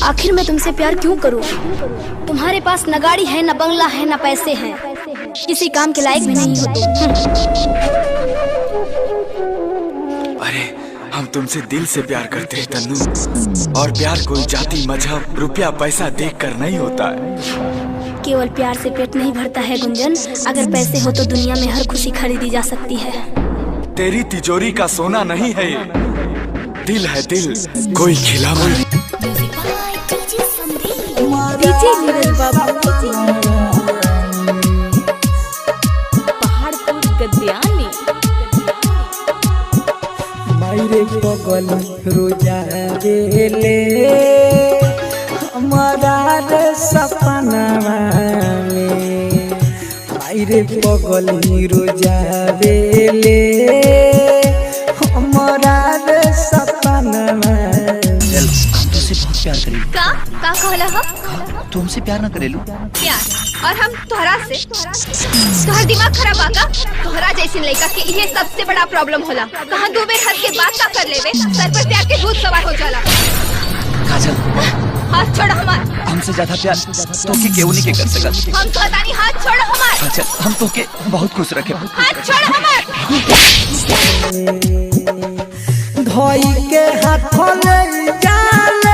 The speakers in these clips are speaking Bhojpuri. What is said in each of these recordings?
आखिर मैं तुमसे प्यार क्यों करूं? तुम्हारे पास न गाड़ी है, न बंगला है, न पैसे हैं, किसी काम के लायक भी नहीं हो तुम। अरे हम तुमसे दिल से प्यार करते हैं तन्नू, और प्यार कोई जाति, मजहब, रुपया, पैसा देख कर नहीं होता है। केवल प्यार से पेट नहीं भरता है गुंजन, अगर पैसे हो तो दुनिया में हर खुशी खरीदी जा सकती है। तेरी तिजोरी का सोना नहीं है ये, दिल है दिल, कोई खिलावा नहीं। डीजे नीरज बाबू, पहाड़पुर गद्यानी। मायरे पगल रोजा ले हमारा रे सपना में, मायरे पगल रोजा ले हमारा रे सपना में। हम तुझसे बहुत प्यार करेलू। का कहला हो? तुमसे प्यार ना करेलू प्यार और हम तोहरा से? तोहर दिमाग खराब आका? तोहरा जैसी लड़का के ये सबसे बड़ा प्रॉब्लम होला। कहां दो बेर हंस के बात का कर लेवे, सर पर प्यार के भूत सवार हो जाला। काजल, हाथ छोड़ हमार। हमसे ज्यादा प्यार तो के केहू नहीं के कर सकत। हम कहता नहीं, हाथ छोड़ हमार। काजल, हम तो के बहुत खुश रखे। हाथ छोड़ हमार। धोई के हाथ ले जाले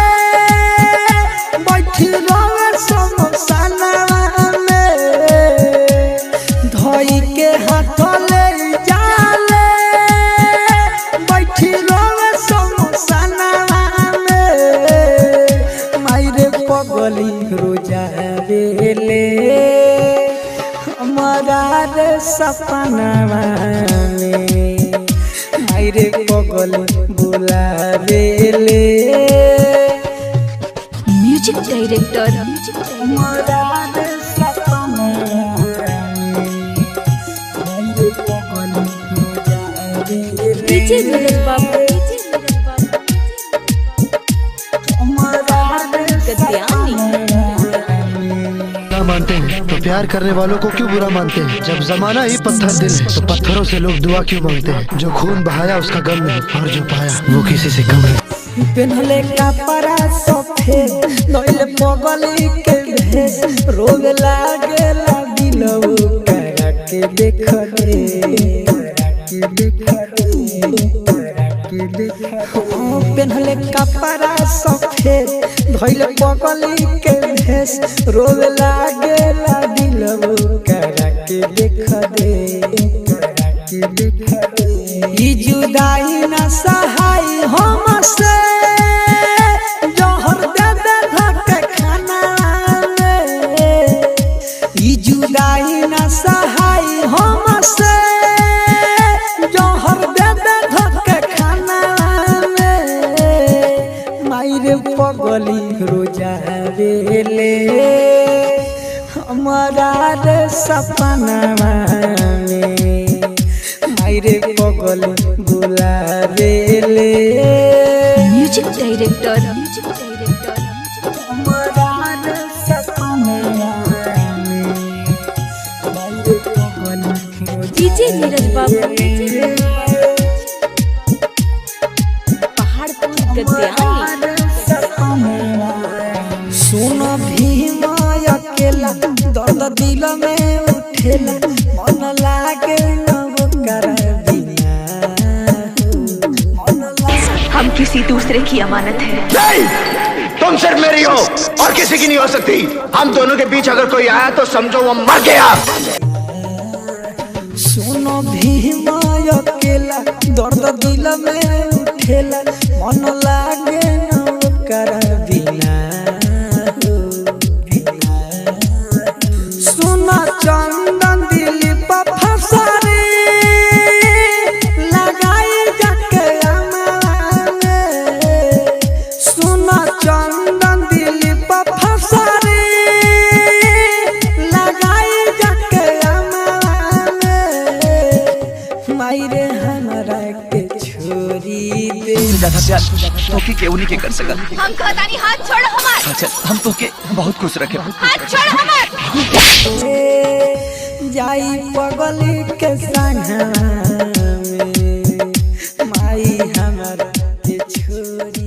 बैठी रंग समसाना में, धोई के हाथ ले जाले बैठी रंग समसाना में। मायरे पगली रोजा ले हमारा रे सपना में, मायरे पगल बुलावे ले। म्यूजिक डायरेक्टर हमारा रे सपना में, मायरे पगल बुलावे ले। डीजे नीरज बाबू, हमारा रे गद्यानी। मानते हैं तो प्यार करने वालों को क्यों बुरा मानते हैं? जब जमाना ही पत्थर दिल है तो पत्थरों से लोग दुआ क्यों मांगते हैं? जो खून बहाया उसका गम नहीं, और जो पाया वो किसी से कम नहीं। पेन्हले कपड़ा सफेद नइले पगली के भेष, रोग लागे दिलौ करा के देख दे, पेन्हले कपड़ा सफेद धइले पगली के भेष, रोग लागे दिलौ करा के देख दे। ई जुदाई न सहाय हमसे, जहर दे दे धके खाना में। ई जुदाई न सहाय हमसे, जहर दे दे धके खाना में। मायरे पगली रोजा ले हमारा रे सपना में, मायरे पगल बुलावे ले। म्यूजिक डायरेक्टर हमारा रे सपना में, मायरे पगल डीजे नीरज बाबू, पहाड़पुर गद्यानी। सुन भीम अकेला दर्द दिल में उठेला, मन लागे न कर बिना, मन लागे। हम किसी दूसरे की अमानत है। नहीं, तुम सिर्फ मेरी हो और किसी की नहीं हो सकती। हम दोनों के बीच अगर कोई आया तो समझो वो मर गया। सुनो भीम अकेला दर्द दिल में उठेला, मन लागे न कर बिना। सुनो चंदन दिलीप फसारी लगाई जाके अमाने, सुनो चंदन दिलीप फसारी लगाई जाके अमाने। मायरे हमरा के छोरी दे। ज्यादा प्यार तो के केहू नहीं के कर सकत। हम कहता नहीं, हाथ छोड़ हमार। काजल, हम तो के बहुत खुश रखे। हाथ छोड़ हमार। जाई पगली के संग में, माई हमारा के छोरी।